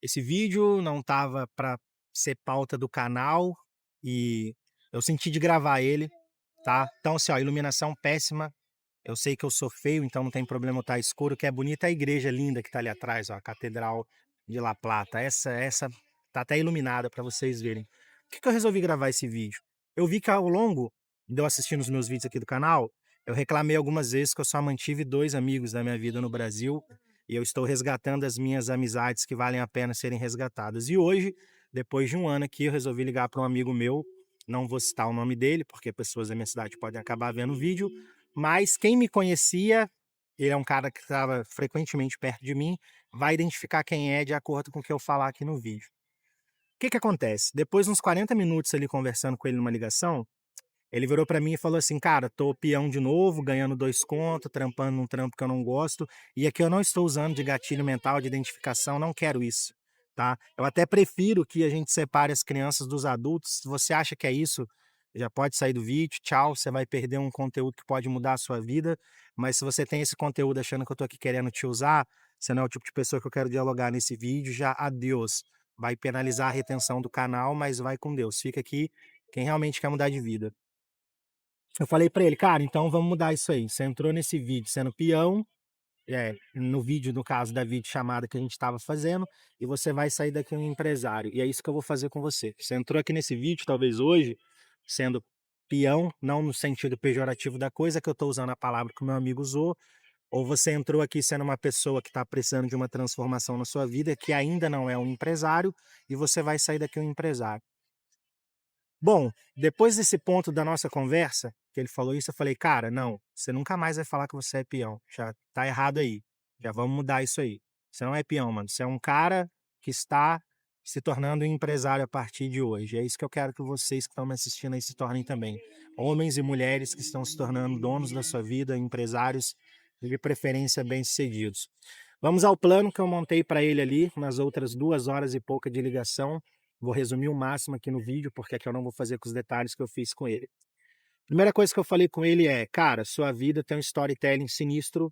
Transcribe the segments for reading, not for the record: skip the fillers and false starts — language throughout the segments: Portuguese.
Esse vídeo não estava para ser pauta do canal e eu senti de gravar ele, tá? Então, assim, ó, iluminação péssima. Eu sei que eu sou feio, então não tem problema eu estar escuro, que é bonita a igreja linda que tá ali atrás, ó, a Catedral de La Plata. Essa tá até iluminada para vocês verem. Por que que eu resolvi gravar esse vídeo? Eu vi que ao longo de eu assistindo os meus vídeos aqui do canal, eu reclamei algumas vezes que eu só mantive dois amigos da minha vida no Brasil e eu estou resgatando as minhas amizades que valem a pena serem resgatadas. E hoje, depois de um ano aqui, eu resolvi ligar para um amigo meu, não vou citar o nome dele, porque pessoas da minha cidade podem acabar vendo o vídeo, mas quem me conhecia, ele é um cara que estava frequentemente perto de mim, vai identificar quem é de acordo com o que eu falar aqui no vídeo. O que que acontece? Depois de uns 40 minutos ali conversando com ele numa ligação, ele virou pra mim e falou assim: "Cara, tô peão de novo, ganhando 2 conto, trampando num trampo que eu não gosto, e aqui eu não estou usando de gatilho mental, de identificação, não quero isso, tá? Eu até prefiro que a gente separe as crianças dos adultos. Se você acha que é isso, já pode sair do vídeo, tchau, você vai perder um conteúdo que pode mudar a sua vida, mas se você tem esse conteúdo achando que eu tô aqui querendo te usar, você não é o tipo de pessoa que eu quero dialogar nesse vídeo, já adeus. Vai penalizar a retenção do canal, mas vai com Deus. Fica aqui quem realmente quer mudar de vida." Eu falei pra ele: "Cara, então vamos mudar isso aí. Você entrou nesse vídeo sendo peão, no vídeo, no caso da videochamada que a gente estava fazendo, e você vai sair daqui um empresário. E é isso que eu vou fazer com você. Você entrou aqui nesse vídeo, talvez hoje, sendo peão, não no sentido pejorativo da coisa, que eu tô usando a palavra que o meu amigo usou, ou você entrou aqui sendo uma pessoa que está precisando de uma transformação na sua vida, que ainda não é um empresário, e você vai sair daqui um empresário." Bom, depois desse ponto da nossa conversa, que ele falou isso, eu falei: "Cara, não, você nunca mais vai falar que você é peão, já tá errado aí, já vamos mudar isso aí. Você não é peão, mano, você é um cara que está se tornando um empresário a partir de hoje, é isso que eu quero que vocês que estão me assistindo aí se tornem também. Homens e mulheres que estão se tornando donos da sua vida, empresários, de preferência bem-sucedidos." Vamos ao plano que eu montei para ele ali, nas outras 2 horas e pouca de ligação. Vou resumir o máximo aqui no vídeo, porque aqui eu não vou fazer com os detalhes que eu fiz com ele. Primeira coisa que eu falei com ele é: "Cara, sua vida tem um storytelling sinistro.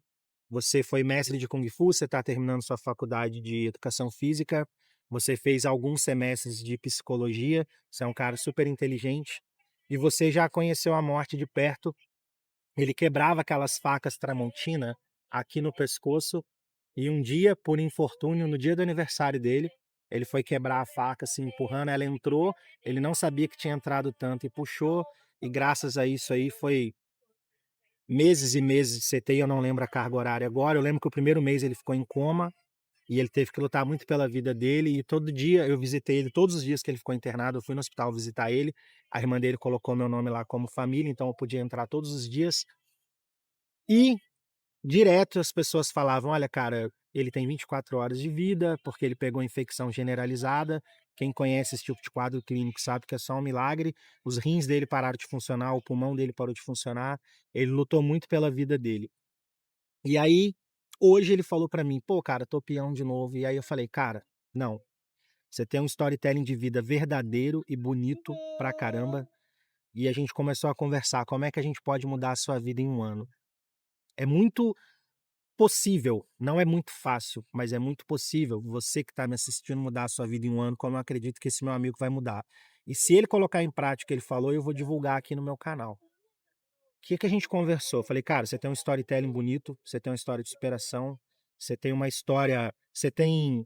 Você foi mestre de Kung Fu, você está terminando sua faculdade de educação física, você fez alguns semestres de psicologia, você é um cara super inteligente, e você já conheceu a morte de perto." Ele quebrava aquelas facas Tramontina aqui no pescoço, e um dia, por infortúnio, no dia do aniversário dele, ele foi quebrar a faca assim, empurrando, ela entrou, ele não sabia que tinha entrado tanto e puxou, e graças a isso aí foi meses e meses de CTI, eu não lembro a carga horária agora, eu lembro que o primeiro mês ele ficou em coma, e ele teve que lutar muito pela vida dele, e todo dia eu visitei ele, todos os dias que ele ficou internado, eu fui no hospital visitar ele, a irmã dele colocou meu nome lá como família, então eu podia entrar todos os dias, e direto as pessoas falavam: "Olha, cara, ele tem 24 horas de vida, porque ele pegou infecção generalizada. Quem conhece esse tipo de quadro clínico sabe que é só um milagre. Os rins dele pararam de funcionar, o pulmão dele parou de funcionar. Ele lutou muito pela vida dele." E aí, hoje ele falou pra mim: "Pô, cara, tô peão de novo." E aí eu falei: "Cara, não. Você tem um storytelling de vida verdadeiro e bonito pra caramba." E a gente começou a conversar: "Como é que a gente pode mudar a sua vida em um ano?" É muito possível, não é muito fácil, mas é muito possível você que está me assistindo mudar a sua vida em um ano, como eu acredito que esse meu amigo vai mudar. E se ele colocar em prática o que ele falou, eu vou divulgar aqui no meu canal. O que que a gente conversou? Eu falei: "Cara, você tem um storytelling bonito, você tem uma história de superação, você tem uma história, você tem,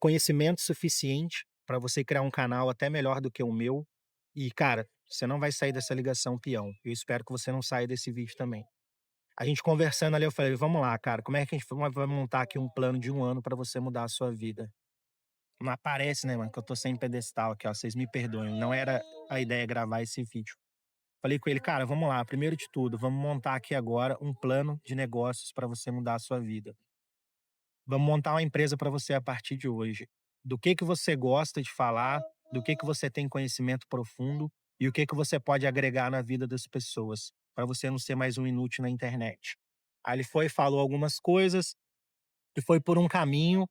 conhecimento suficiente para você criar um canal até melhor do que o meu. E, cara, você não vai sair dessa ligação peão. Eu espero que você não saia desse vídeo também." A gente conversando ali, eu falei: "Vamos lá, cara, como é que a gente vai montar aqui um plano de um ano pra você mudar a sua vida?" Não aparece, né, mano, que eu tô sem pedestal aqui, ó, vocês me perdoem, não era a ideia gravar esse vídeo. Falei com ele: "Cara, vamos lá, primeiro de tudo, vamos montar aqui agora um plano de negócios pra você mudar a sua vida. Vamos montar uma empresa pra você a partir de hoje. Do que você gosta de falar, do que você tem conhecimento profundo e o que você pode agregar na vida das pessoas, pra você não ser mais um inútil na internet." Aí ele foi e falou algumas coisas, e foi por um caminho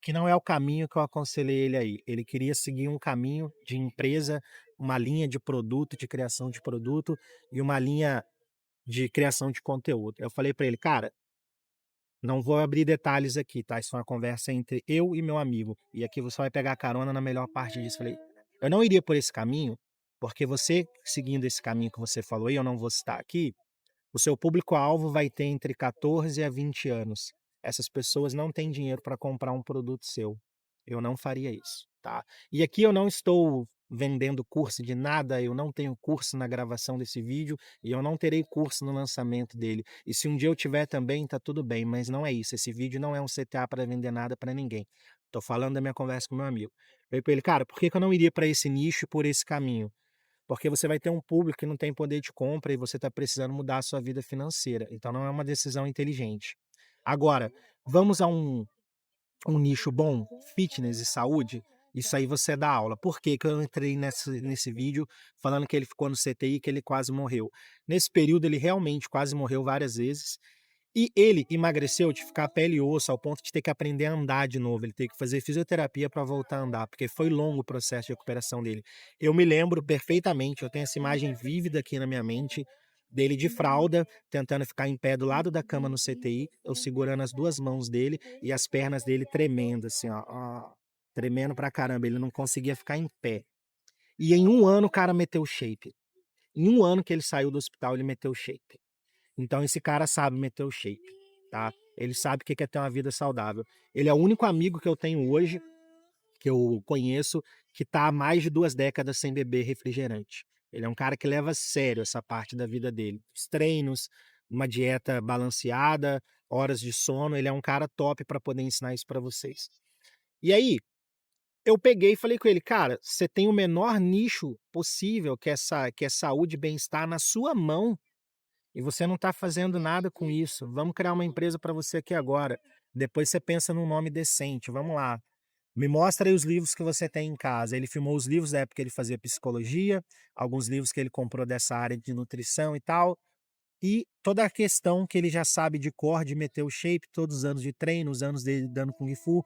que não é o caminho que eu aconselhei ele aí. Ele queria seguir um caminho de empresa, uma linha de produto, de criação de produto e uma linha de criação de conteúdo. Eu falei para ele: "Cara, Não vou abrir detalhes aqui, tá? Isso é uma conversa entre eu e meu amigo. E aqui você vai pegar carona na melhor parte disso. Falei, eu não iria por esse caminho, porque você, seguindo esse caminho que você falou, e eu não vou citar aqui, o seu público-alvo vai ter entre 14 a 20 anos. Essas pessoas não têm dinheiro para comprar um produto seu. Eu não faria isso, tá? E aqui eu não estou vendendo curso de nada, eu não tenho curso na gravação desse vídeo e eu não terei curso no lançamento dele. E se um dia eu tiver também, tá tudo bem, mas não é isso. Esse vídeo não é um CTA para vender nada para ninguém. Tô falando da minha conversa com meu amigo. Falei para ele, cara, por que que eu não iria para esse nicho e por esse caminho? Porque você vai ter um público que não tem poder de compra e você está precisando mudar a sua vida financeira. Então não é uma decisão inteligente. Agora, vamos a um nicho bom, fitness e saúde. Isso aí você dá aula. Por que que eu entrei nesse vídeo falando que ele ficou no CTI, que ele quase morreu? Nesse período ele realmente quase morreu várias vezes. E ele emagreceu de ficar pele e osso ao ponto de ter que aprender a andar de novo, ele teve que fazer fisioterapia para voltar a andar, porque foi longo o processo de recuperação dele. Eu me lembro perfeitamente, eu tenho essa imagem vívida aqui na minha mente, dele de fralda, tentando ficar em pé do lado da cama no CTI, eu segurando as duas mãos dele e as pernas dele tremendo, assim, ó, tremendo pra caramba, ele não conseguia ficar em pé. E em um ano o cara meteu shape. Em um ano que ele saiu do hospital, ele meteu shape. Então esse cara sabe meter o shape, tá? Ele sabe o que é ter uma vida saudável. Ele é o único amigo que eu tenho hoje, que eu conheço, que tá há mais de 2 décadas sem beber refrigerante. Ele é um cara que leva a sério essa parte da vida dele. Os treinos, uma dieta balanceada, horas de sono, ele é um cara top para poder ensinar isso para vocês. E aí, eu peguei e falei com ele, cara, você tem o menor nicho possível, que é saúde e bem-estar na sua mão, e você não está fazendo nada com isso. Vamos criar uma empresa para você aqui agora. Depois você pensa num nome decente. Vamos lá. Me mostra aí os livros que você tem em casa. Ele filmou os livros da época que ele fazia psicologia, alguns livros que ele comprou dessa área de nutrição e tal. E toda a questão que ele já sabe de cor, de meter o shape, todos os anos de treino, os anos dele dando Kung Fu,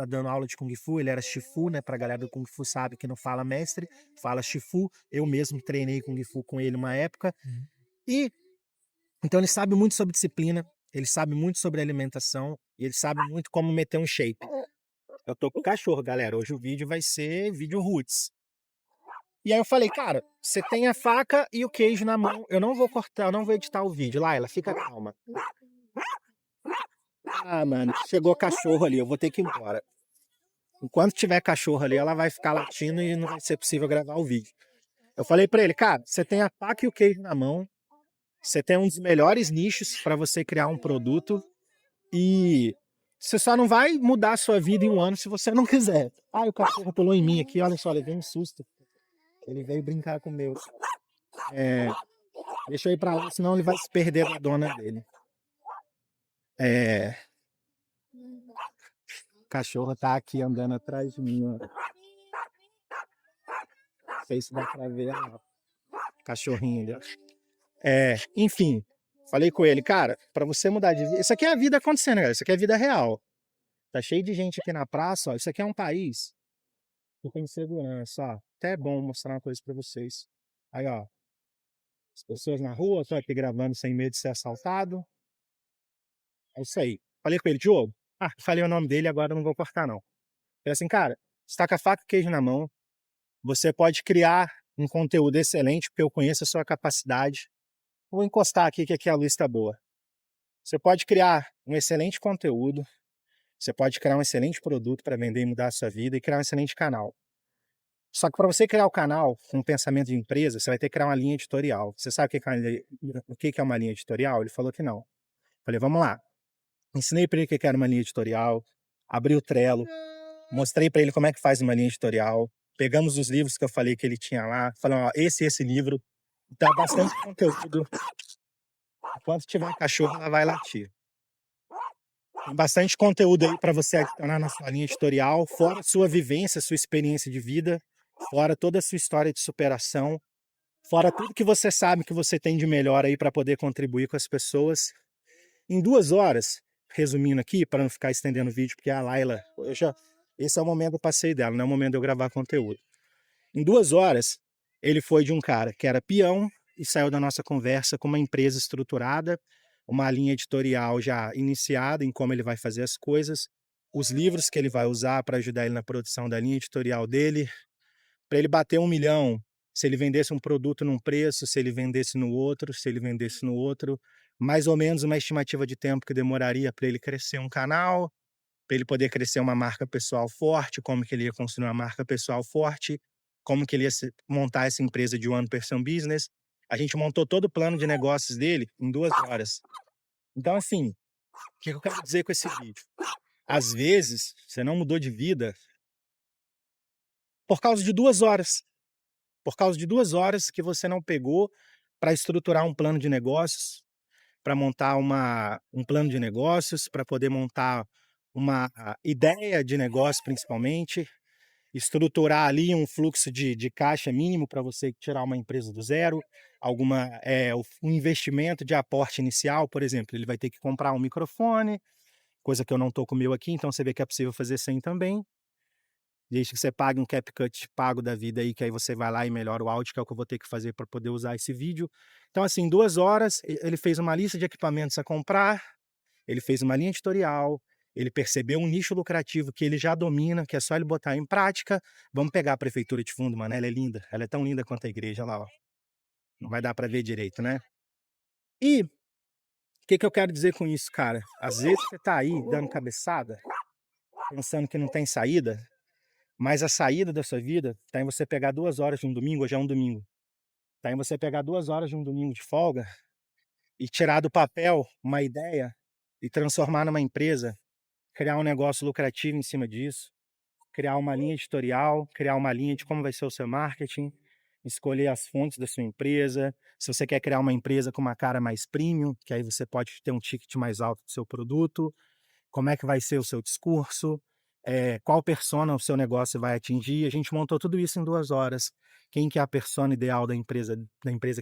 dando aula de Kung Fu, ele era Shifu, né? Pra galera do Kung Fu sabe que não fala mestre, fala Shifu. Eu mesmo treinei Kung Fu com ele uma época. E então ele sabe muito sobre disciplina, ele sabe muito sobre alimentação e ele sabe muito como meter um shape. Eu tô com o cachorro, galera. Hoje o vídeo vai ser vídeo roots. E aí eu falei, cara, você tem a faca e o queijo na mão. Eu não vou cortar, eu não vou editar o vídeo. Laila, fica calma. Ah, mano, chegou cachorro ali, eu vou ter que ir embora. Enquanto tiver cachorro ali, ela vai ficar latindo e não vai ser possível gravar o vídeo. Eu falei pra ele, cara, você tem a faca e o queijo na mão. Você tem um dos melhores nichos para você criar um produto. E você só não vai mudar a sua vida em um ano se você não quiser. Ah, o cachorro pulou em mim aqui, olha só, levei um susto. Ele veio brincar com o meu. É, deixa eu ir pra lá, senão ele vai se perder da dona dele. É, o cachorro tá aqui andando atrás de mim, ó. Não sei se dá pra ver, ó. Cachorrinho ali, ó. Enfim, falei com ele, cara, pra você mudar de vida. Isso aqui é a vida acontecendo, galera. Isso aqui é a vida real. Tá cheio de gente aqui na praça, ó. Isso aqui é um país que tem segurança, ó. Até é bom mostrar uma coisa pra vocês. Aí, ó. As pessoas na rua, eu tô aqui gravando sem medo de ser assaltado. É isso aí. Falei com ele, Diogo. Ah, falei o nome dele, agora eu não vou cortar, não. Falei assim, cara, você tá com a faca e queijo na mão. Você pode criar um conteúdo excelente, porque eu conheço a sua capacidade. Vou encostar aqui, que aqui a luz tá boa. Você pode criar um excelente conteúdo. Você pode criar um excelente produto para vender e mudar a sua vida e criar um excelente canal. Só que para você criar o canal com um pensamento de empresa, você vai ter que criar uma linha editorial. Você sabe o que é uma linha editorial? Ele falou que não. Falei, vamos lá. Ensinei para ele o que era uma linha editorial, abri o Trello, mostrei para ele como é que faz uma linha editorial, pegamos os livros que eu falei que ele tinha lá, falei, ó, esse livro, dá bastante conteúdo. Enquanto tiver cachorro, ela vai latir. Tem bastante conteúdo aí para você adicionar na sua linha editorial, fora sua vivência, sua experiência de vida, fora toda a sua história de superação, fora tudo que você sabe que você tem de melhor aí para poder contribuir com as pessoas. Em 2 horas, resumindo aqui, para não ficar estendendo o vídeo, porque a Laila, esse é o momento do passeio dela, não é o momento de eu gravar conteúdo. Em 2 horas, ele foi de um cara que era peão e saiu da nossa conversa com uma empresa estruturada, uma linha editorial já iniciada em como ele vai fazer as coisas, os livros que ele vai usar para ajudar ele na produção da linha editorial dele, para ele bater 1 milhão, se ele vendesse um produto num preço, se ele vendesse no outro, se ele vendesse no outro, mais ou menos uma estimativa de tempo que demoraria para ele crescer um canal, para ele poder crescer uma marca pessoal forte, como que ele ia construir uma marca pessoal forte, como que ele ia montar essa empresa de One Person Business. A gente montou todo o plano de negócios dele em 2 horas. Então, assim, o que eu quero dizer com esse vídeo? Às vezes, você não mudou de vida por causa de 2 horas. Por causa de 2 horas que você não pegou para estruturar um plano de negócios, para montar um plano de negócios, para poder montar uma ideia de negócio, principalmente, estruturar ali um fluxo de caixa mínimo para você tirar uma empresa do zero, um investimento de aporte inicial, por exemplo, ele vai ter que comprar um microfone, coisa que eu não estou com o meu aqui, então você vê que é possível fazer sem também. Desde que você pague um CapCut pago da vida aí, que aí você vai lá e melhora o áudio, que é o que eu vou ter que fazer para poder usar esse vídeo. Então, assim, 2 horas, ele fez uma lista de equipamentos a comprar, ele fez uma linha editorial, ele percebeu um nicho lucrativo que ele já domina, que é só ele botar em prática. Vamos pegar a prefeitura de fundo, mano, ela é linda, ela é tão linda quanto a igreja lá, ó. Não vai dar para ver direito, né? E o que eu quero dizer com isso, cara? Às vezes você tá aí dando cabeçada, pensando que não tem saída, mas a saída da sua vida está em você pegar 2 horas de um domingo, hoje é um domingo, está em você pegar 2 horas de um domingo de folga e tirar do papel uma ideia e transformar numa empresa, criar um negócio lucrativo em cima disso, criar uma linha editorial, criar uma linha de como vai ser o seu marketing, escolher as fontes da sua empresa. Se você quer criar uma empresa com uma cara mais premium, que aí você pode ter um ticket mais alto do seu produto, como é que vai ser o seu discurso, qual persona o seu negócio vai atingir. A gente montou tudo isso em 2 horas. Quem que é a persona ideal da empresa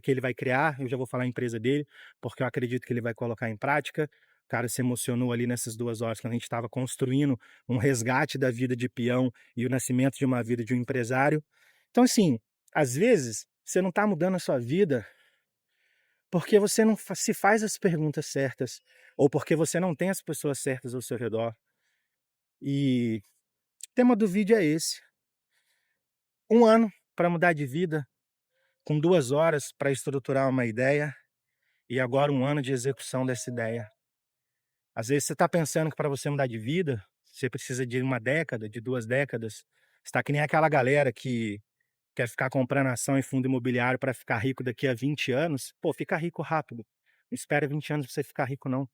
que ele vai criar, eu já vou falar a empresa dele, porque eu acredito que ele vai colocar em prática. O cara se emocionou ali nessas 2 horas, quando a gente estava construindo um resgate da vida de peão e o nascimento de uma vida de um empresário. Então, assim, às vezes, você não está mudando a sua vida porque você não se faz as perguntas certas, ou porque você não tem as pessoas certas ao seu redor. E o tema do vídeo é esse: 1 ano para mudar de vida, com 2 horas para estruturar uma ideia, e agora 1 ano de execução dessa ideia. Às vezes você está pensando que para você mudar de vida, você precisa de 1 década, de 2 décadas. Você está que nem aquela galera que quer ficar comprando ação em fundo imobiliário para ficar rico daqui a 20 anos. Pô, fica rico rápido. Não espera 20 anos para você ficar rico, não.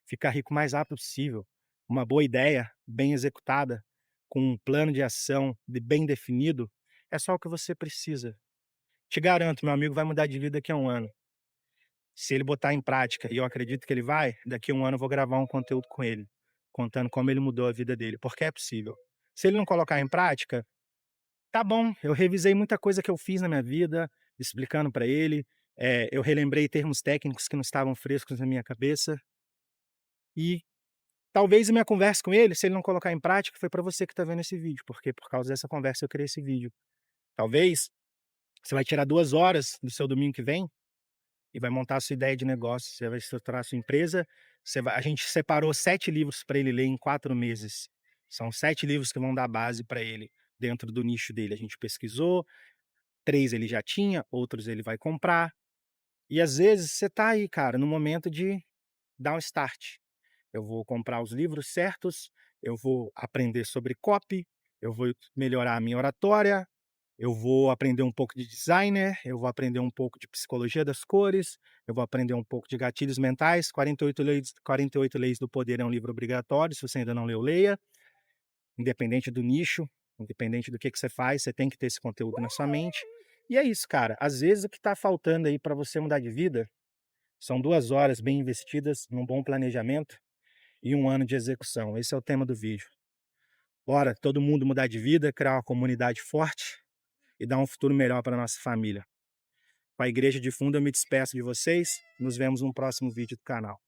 Ficar rico o mais rápido possível. Uma boa ideia, bem executada, com um plano de ação bem definido, é só o que você precisa. Te garanto, meu amigo vai mudar de vida daqui a 1 ano. Se ele botar em prática, e eu acredito que ele vai, daqui a 1 ano eu vou gravar um conteúdo com ele, contando como ele mudou a vida dele, porque é possível. Se ele não colocar em prática, tá bom, eu revisei muita coisa que eu fiz na minha vida, explicando para ele, eu relembrei termos técnicos que não estavam frescos na minha cabeça, e talvez a minha conversa com ele, se ele não colocar em prática, foi para você que está vendo esse vídeo, porque por causa dessa conversa eu criei esse vídeo. Talvez você vai tirar 2 horas do seu domingo que vem e vai montar a sua ideia de negócio, você vai estruturar a sua empresa. A gente separou 7 livros para ele ler em 4 meses. São 7 livros que vão dar base para ele dentro do nicho dele. A gente pesquisou, 3 ele já tinha, outros ele vai comprar. E às vezes você está aí, cara, no momento de dar um start. Eu vou comprar os livros certos, eu vou aprender sobre copy, eu vou melhorar a minha oratória, eu vou aprender um pouco de designer, eu vou aprender um pouco de psicologia das cores, eu vou aprender um pouco de gatilhos mentais. 48 Leis do Poder é um livro obrigatório, se você ainda não leu, leia. Independente do nicho, independente do que você faz, você tem que ter esse conteúdo na sua mente. E é isso, cara. Às vezes o que está faltando aí para você mudar de vida são 2 horas bem investidas num bom planejamento e 1 ano de execução. Esse é o tema do vídeo. Bora, todo mundo mudar de vida, criar uma comunidade forte e dar um futuro melhor para nossa família. Com a Igreja de Fundo, eu me despeço de vocês. Nos vemos no próximo vídeo do canal.